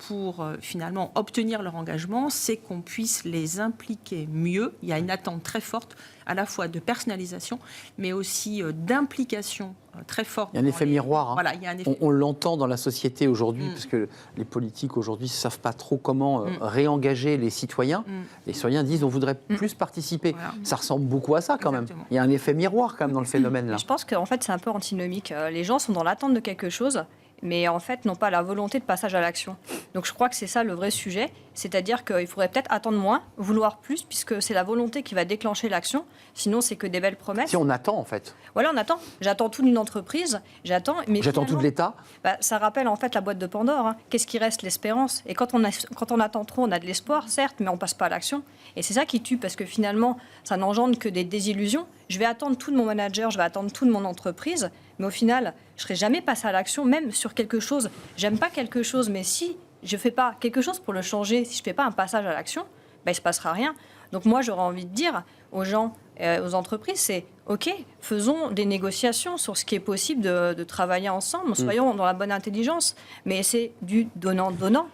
pour finalement obtenir leur engagement, c'est qu'on puisse les impliquer mieux. Il y a une attente très forte à la fois de personnalisation, mais aussi d'implication très forte. Il y a un effet miroir. Voilà, il y a un effet... On l'entend dans la société aujourd'hui, parce que les politiques aujourd'hui ne savent pas trop comment réengager les citoyens. Les citoyens disent on voudrait plus participer. Voilà. Ça ressemble beaucoup à ça quand Exactement. même. Il y a un effet miroir quand même dans le phénomène-là. Je pense qu'en fait, c'est un peu antinomique. Les gens sont dans l'attente de quelque chose, mais en fait, n'ont pas la volonté de passage à l'action. Donc je crois que c'est ça le vrai sujet, c'est-à-dire qu'il faudrait peut-être attendre moins, vouloir plus, puisque c'est la volonté qui va déclencher l'action, sinon c'est que des belles promesses. Si on attend en fait. Voilà, on attend. J'attends tout d'une entreprise, j'attends tout de l'État. Ça rappelle en fait la boîte de Pandore. Hein. Qu'est-ce qui reste? L'espérance. Et quand on attend trop, on a de l'espoir, certes, mais on passe pas à l'action. Et c'est ça qui tue, parce que finalement, ça n'engendre que des désillusions. Je vais attendre tout de mon manager, je vais attendre tout de mon entreprise, mais au final, je ne serai jamais passé à l'action, même sur quelque chose. J'aime pas quelque chose, mais si je ne fais pas quelque chose pour le changer, si je ne fais pas un passage à l'action, il ne se passera rien. Donc moi, j'aurais envie de dire aux gens, aux entreprises, c'est OK, faisons des négociations sur ce qui est possible de travailler ensemble, soyons dans la bonne intelligence, mais c'est du donnant-donnant.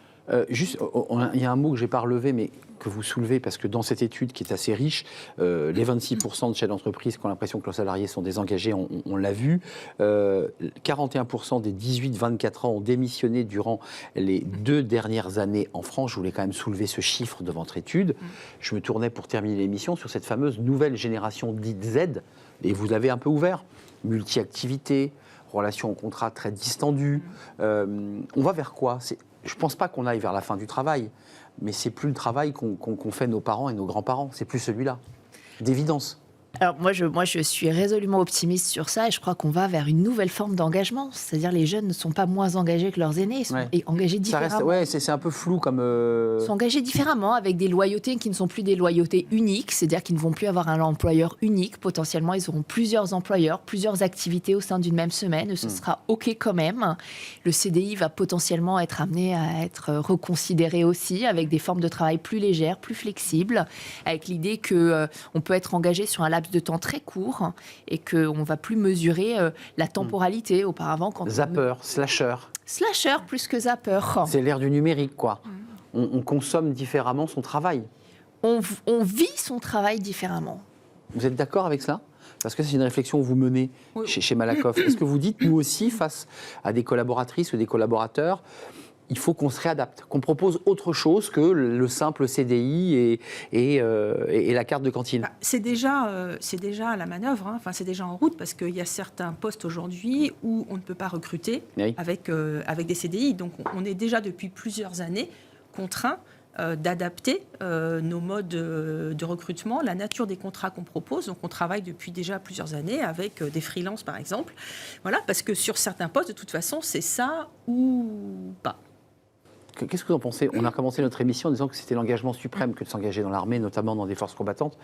Juste, il y a un mot que je n'ai pas relevé, mais que vous soulevez, parce que dans cette étude qui est assez riche, les 26% de chefs d'entreprise qui ont l'impression que leurs salariés sont désengagés, on l'a vu. 41% des 18-24 ans ont démissionné durant les 2 dernières années en France. Je voulais quand même soulever ce chiffre de votre étude. Je me tournais pour terminer l'émission sur cette fameuse nouvelle génération dite Z, et vous l'avez un peu ouvert. Multi-activité, relations au contrat très distendues. On va vers quoi? Je ne pense pas qu'on aille vers la fin du travail, mais c'est plus le travail qu'ont fait nos parents et nos grands-parents. C'est plus celui-là, d'évidence. Alors moi je suis résolument optimiste sur ça, et je crois qu'on va vers une nouvelle forme d'engagement. C'est-à-dire les jeunes ne sont pas moins engagés que leurs aînés, ils sont engagés différemment. C'est un peu flou comme... Ils sont engagés différemment, avec des loyautés qui ne sont plus des loyautés uniques, c'est-à-dire qu'ils ne vont plus avoir un employeur unique. Potentiellement, ils auront plusieurs employeurs, plusieurs activités au sein d'une même semaine. Ce sera OK quand même. Le CDI va potentiellement être amené à être reconsidéré aussi, avec des formes de travail plus légères, plus flexibles, avec l'idée qu'on peut être engagé sur un laps de temps très court et qu'on ne va plus mesurer la temporalité. Auparavant, quand Zapper, slasher. Slasher plus que zapper. C'est l'ère du numérique, quoi. On consomme différemment son travail. On vit son travail différemment. Vous êtes d'accord avec ça? Parce que c'est une réflexion que vous menez chez Malakoff. Est-ce que vous dites, nous aussi, face à des collaboratrices ou des collaborateurs, il faut qu'on se réadapte, qu'on propose autre chose que le simple CDI et la carte de cantine? C'est déjà la manœuvre, hein. Enfin, c'est déjà en route, parce qu'il y a certains postes aujourd'hui où on ne peut pas recruter avec des CDI. Donc on est déjà depuis plusieurs années contraints d'adapter nos modes de recrutement, la nature des contrats qu'on propose. Donc on travaille depuis déjà plusieurs années avec des freelances par exemple. Voilà, parce que sur certains postes, de toute façon, c'est ça ou pas. Qu'est-ce que vous en pensez? On a commencé notre émission en disant que c'était l'engagement suprême que de s'engager dans l'armée, notamment dans des forces combattantes.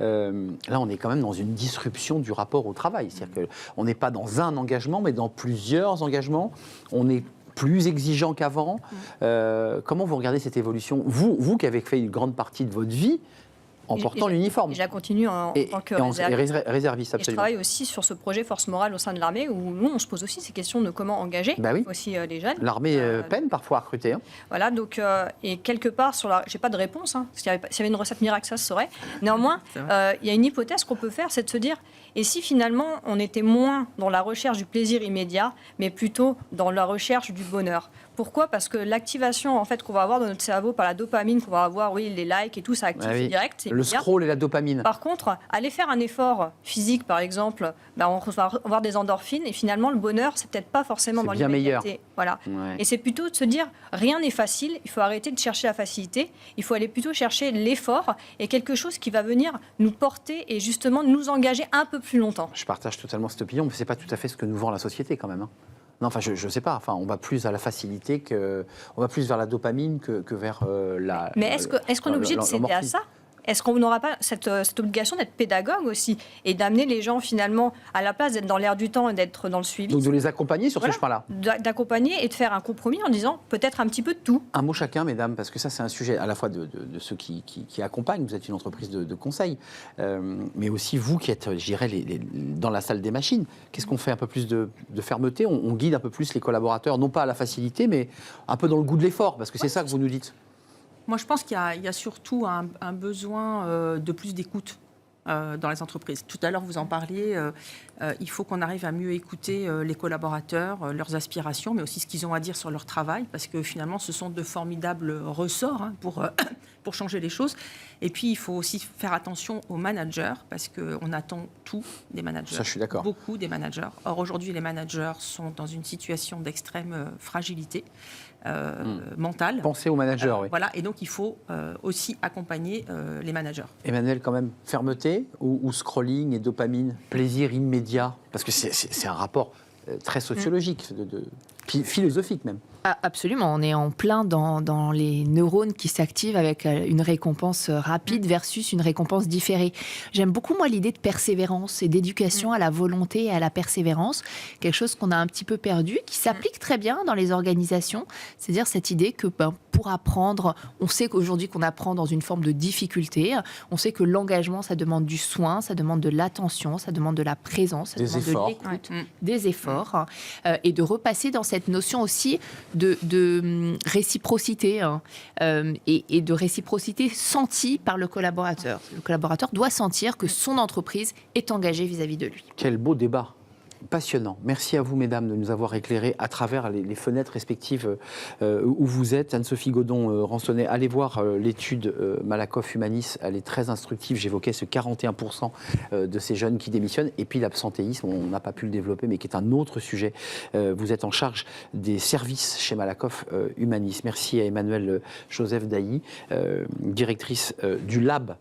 Là, on est quand même dans une disruption du rapport au travail. C'est-à-dire qu'on n'est pas dans un engagement, mais dans plusieurs engagements. On est plus exigeant qu'avant. Comment vous regardez cette évolution? Vous qui avez fait une grande partie de votre vie en portant l'uniforme. Et je la continue en tant que réserviste. Et je travaille aussi sur ce projet Force Morale au sein de l'armée, où nous, on se pose aussi ces questions de comment engager aussi les jeunes. L'armée peine parfois à recruter. Hein. Voilà, donc, et quelque part, j'ai pas de réponse, hein, parce s'il y avait une recette miracle, ça se saurait. Néanmoins, il y a une hypothèse qu'on peut faire, c'est de se dire, et si finalement, on était moins dans la recherche du plaisir immédiat, mais plutôt dans la recherche du bonheur? Pourquoi ? Parce que l'activation en fait, qu'on va avoir dans notre cerveau par la dopamine, qu'on va avoir, oui, les likes et tout, ça active direct. C'est Le immédiat. scroll et la dopamine. Par contre, aller faire un effort physique, par exemple, on va avoir des endorphines et finalement, le bonheur, c'est peut-être pas forcément C'est dans bien l'immédiateté. Voilà. Ouais. Et c'est plutôt de se dire, rien n'est facile, il faut arrêter de chercher la facilité, il faut aller plutôt chercher l'effort et quelque chose qui va venir nous porter et justement nous engager un peu plus longtemps. Je partage totalement cette opinion, mais c'est pas tout à fait ce que nous vend la société quand même. Hein. Non, enfin, je sais pas. Enfin, on va plus à la facilité on va plus vers la dopamine que vers la. Mais est-ce qu'on est obligé de céder à ça ? Est-ce qu'on n'aura pas cette obligation d'être pédagogue aussi et d'amener les gens finalement à la place d'être dans l'air du temps et d'être dans le suivi ? Donc de les accompagner sur ce chemin-là. D'accompagner et de faire un compromis en disant peut-être un petit peu de tout. Un mot chacun, mesdames, parce que ça c'est un sujet à la fois de ceux qui accompagnent, vous êtes une entreprise de conseil, mais aussi vous qui êtes, je dirais, dans la salle des machines. Qu'est-ce qu'on fait ? Un peu plus de fermeté, on guide un peu plus les collaborateurs, non pas à la facilité, mais un peu dans le goût de l'effort, parce que c'est ça que vous nous dites. Moi, je pense qu'il y a surtout un besoin de plus d'écoute dans les entreprises. Tout à l'heure, vous en parliez, il faut qu'on arrive à mieux écouter les collaborateurs, leurs aspirations, mais aussi ce qu'ils ont à dire sur leur travail, parce que finalement, ce sont de formidables ressorts pour changer les choses. Et puis, il faut aussi faire attention aux managers, parce qu'on attend tout des managers. Ça, je suis d'accord. Beaucoup des managers. Or, aujourd'hui, les managers sont dans une situation d'extrême fragilité mentale. Pensez aux managers, oui. Voilà, et donc il faut aussi accompagner les managers. Emmanuel, quand même, fermeté ou scrolling et dopamine, plaisir immédiat, parce que c'est un rapport très sociologique, philosophique même. Ah, absolument, on est en plein dans les neurones qui s'activent avec une récompense rapide versus une récompense différée. J'aime beaucoup, moi, l'idée de persévérance et d'éducation à la volonté et à la persévérance, quelque chose qu'on a un petit peu perdu, qui s'applique très bien dans les organisations, c'est-à-dire cette idée que pour apprendre, on sait qu'aujourd'hui qu'on apprend dans une forme de difficulté, on sait que l'engagement, ça demande du soin, ça demande de l'attention, ça demande de la présence, ça demande de l'écoute, des efforts, et de repasser dans cette notion aussi de réciprocité et de réciprocité sentie par le collaborateur. Le collaborateur doit sentir que son entreprise est engagée vis-à-vis de lui. Quel beau débat. Passionnant. Merci à vous, mesdames, de nous avoir éclairés à travers les fenêtres respectives où vous êtes. Anne-Sophie Godon-Ransonnet, allez voir l'étude Malakoff Humanis. Elle est très instructive. J'évoquais ce 41% de ces jeunes qui démissionnent. Et puis l'absentéisme, on n'a pas pu le développer, mais qui est un autre sujet. Vous êtes en charge des services chez Malakoff Humanis. Merci à Emmanuelle Joseph Dailly, directrice du Lab,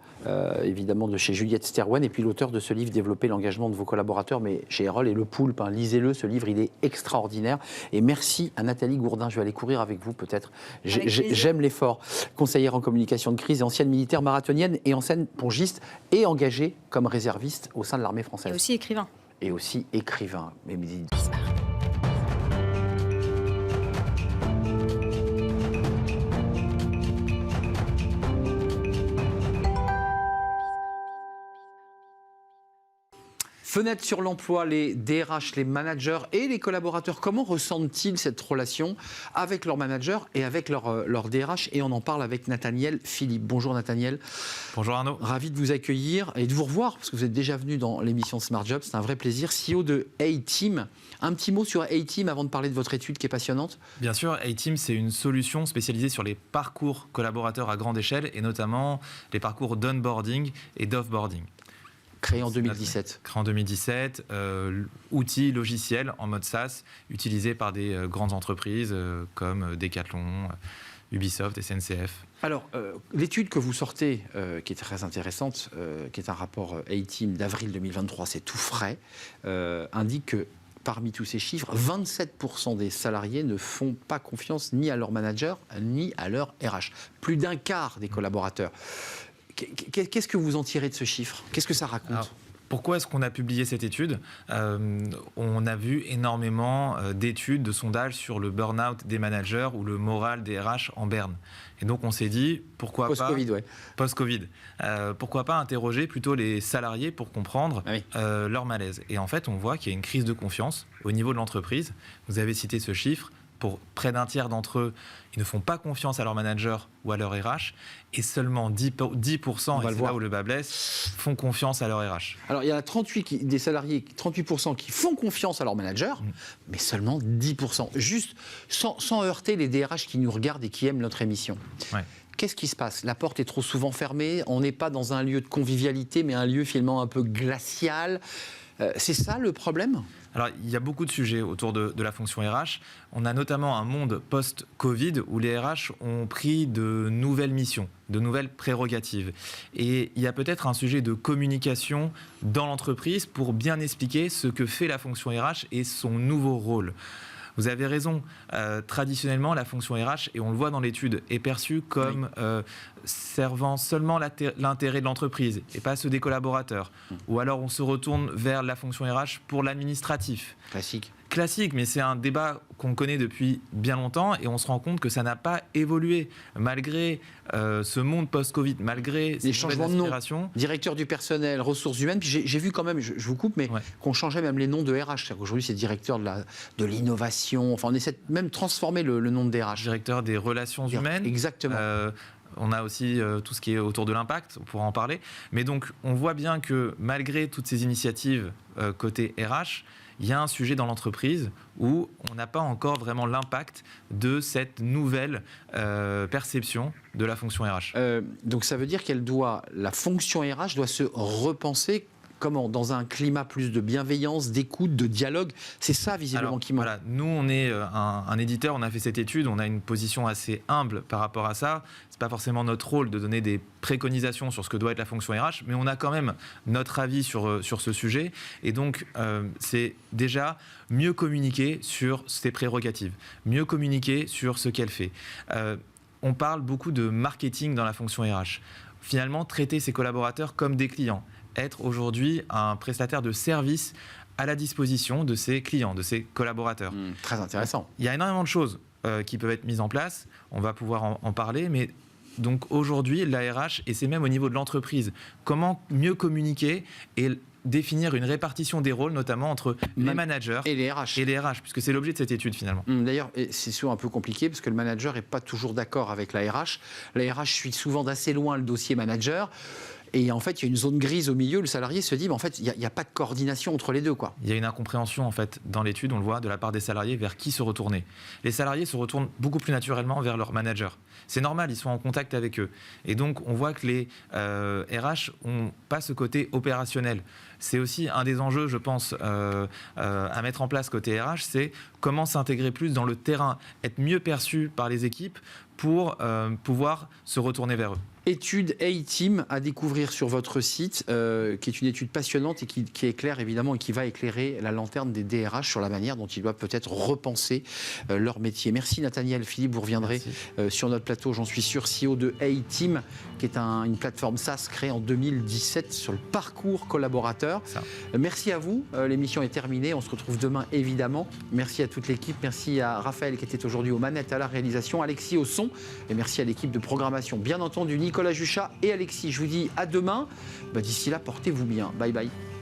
évidemment, de chez Juliette Sterwan, et puis l'auteur de ce livre, Développer l'engagement de vos collaborateurs, mais chez Erol et Le Poulpe. Lisez-le, ce livre, il est extraordinaire. Et merci à Nathalie Gourdin. Je vais aller courir avec vous, peut-être. J'aime l'effort. Conseillère en communication de crise et ancienne militaire marathonienne et ancienne pongiste et engagée comme réserviste au sein de l'armée française. Et aussi écrivain. Et aussi écrivain. Mais fenêtre sur l'emploi, les DRH, les managers et les collaborateurs, comment ressentent-ils cette relation avec leur manager et avec leur DRH ? Et on en parle avec Nathaniel Philippe. Bonjour Nathaniel. Bonjour Arnaud. Ravi de vous accueillir et de vous revoir, parce que vous êtes déjà venu dans l'émission Smart Job. C'est un vrai plaisir. CEO de A-Team. Un petit mot sur A-Team avant de parler de votre étude qui est passionnante. Bien sûr, A-Team, c'est une solution spécialisée sur les parcours collaborateurs à grande échelle et notamment les parcours d'onboarding et d'offboarding. Créé en 2017. Créé en 2017, outil logiciel en mode SaaS, utilisé par des grandes entreprises comme Decathlon, Ubisoft, SNCF. Alors, l'étude que vous sortez, qui est très intéressante, qui est un rapport A-Team d'avril 2023, c'est tout frais, indique que parmi tous ces chiffres, 27% des salariés ne font pas confiance ni à leur manager, ni à leur RH. Plus d'un quart des collaborateurs. Qu'est-ce que vous en tirez de ce chiffre ? Qu'est-ce que ça raconte ? Alors, pourquoi est-ce qu'on a publié cette étude ? On a vu énormément d'études, de sondages sur le burn-out des managers ou le moral des RH en berne. Et donc on s'est dit, pourquoi Post-Covid, ouais. Post-Covid. Pourquoi pas interroger plutôt les salariés pour comprendre leur malaise. Et en fait, on voit qu'il y a une crise de confiance au niveau de l'entreprise. Vous avez cité ce chiffre. pour près d'un tiers d'entre eux, ils ne font pas confiance à leur manager ou à leur RH, et seulement 10%, et c'est là où le bas blesse, font confiance à leur RH. Alors, il y a 38 des salariés, 38% qui font confiance à leur manager, mais seulement 10%. Juste sans heurter les DRH qui nous regardent et qui aiment notre émission. Ouais. Qu'est-ce qui se passe? La porte est trop souvent fermée, on n'est pas dans un lieu de convivialité, mais un lieu finalement un peu glacial. C'est ça le problème? Alors, il y a beaucoup de sujets autour de la fonction RH. On a notamment un monde post-Covid où les RH ont pris de nouvelles missions, de nouvelles prérogatives. Et il y a peut-être un sujet de communication dans l'entreprise pour bien expliquer ce que fait la fonction RH et son nouveau rôle. Vous avez raison, traditionnellement, la fonction RH, et on le voit dans l'étude, est perçue comme servant seulement l'intérêt de l'entreprise et pas ceux des collaborateurs. Ou alors on se retourne vers la fonction RH pour l'administratif. Classique, mais c'est un débat qu'on connaît depuis bien longtemps et on se rend compte que ça n'a pas évolué malgré ce monde post-Covid, malgré les changements de nom, directeur du personnel, ressources humaines. Puis j'ai vu quand même, je vous coupe, mais qu'on changeait même les noms de RH. Aujourd'hui, c'est directeur de l'innovation. Enfin, on essaie de même transformer le nom de DRH. Directeur des relations humaines. Exactement. On a aussi tout ce qui est autour de l'impact, on pourra en parler. Mais donc, on voit bien que malgré toutes ces initiatives côté RH, il y a un sujet dans l'entreprise où on n'a pas encore vraiment l'impact de cette nouvelle perception de la fonction RH. Donc ça veut dire la fonction RH doit se repenser comment? Dans un climat plus de bienveillance, d'écoute, de dialogue. C'est ça visiblement qui manque. Voilà, nous on est un éditeur, on a fait cette étude, on a une position assez humble par rapport à ça. C'est pas forcément notre rôle de donner des préconisations sur ce que doit être la fonction RH, mais on a quand même notre avis sur ce sujet. Et donc c'est déjà mieux communiquer sur ses prérogatives, mieux communiquer sur ce qu'elle fait. On parle beaucoup de marketing dans la fonction RH. Finalement, traiter ses collaborateurs comme des clients. Être aujourd'hui un prestataire de service à la disposition de ses clients, de ses collaborateurs. Très intéressant. Il y a énormément de choses qui peuvent être mises en place, on va pouvoir en parler, mais donc aujourd'hui, la RH, et c'est même au niveau de l'entreprise, comment mieux communiquer et définir une répartition des rôles, notamment entre les managers et les RH, puisque c'est l'objet de cette étude finalement. D'ailleurs, c'est souvent un peu compliqué parce que le manager n'est pas toujours d'accord avec la RH. La RH suit souvent d'assez loin le dossier manager. Et en fait, il y a une zone grise au milieu. Le salarié se dit, mais en fait, il n'y a pas de coordination entre les deux, quoi. Il y a une incompréhension, en fait, dans l'étude, on le voit, de la part des salariés, vers qui se retourner. Les salariés se retournent beaucoup plus naturellement vers leur manager. C'est normal, ils sont en contact avec eux. Et donc, on voit que les RH n'ont pas ce côté opérationnel. C'est aussi un des enjeux, je pense, à mettre en place côté RH, c'est comment s'intégrer plus dans le terrain, être mieux perçu par les équipes pour pouvoir se retourner vers eux. Étude A-Team à découvrir sur votre site, qui est une étude passionnante et qui éclaire évidemment et qui va éclairer la lanterne des DRH sur la manière dont ils doivent peut-être repenser leur métier. Merci Nathaniel. Philippe, vous reviendrez sur notre plateau, j'en suis sûr, CEO de A-Team, qui est une plateforme SaaS créée en 2017 sur le parcours collaborateur. Merci à vous, l'émission est terminée, on se retrouve demain évidemment. Merci à toute l'équipe, merci à Raphaël qui était aujourd'hui aux manettes à la réalisation, Alexis au son, et merci à l'équipe de programmation, bien entendu Nicolas Juchat et Alexis. Je vous dis à demain. D'ici là, portez-vous bien. Bye bye.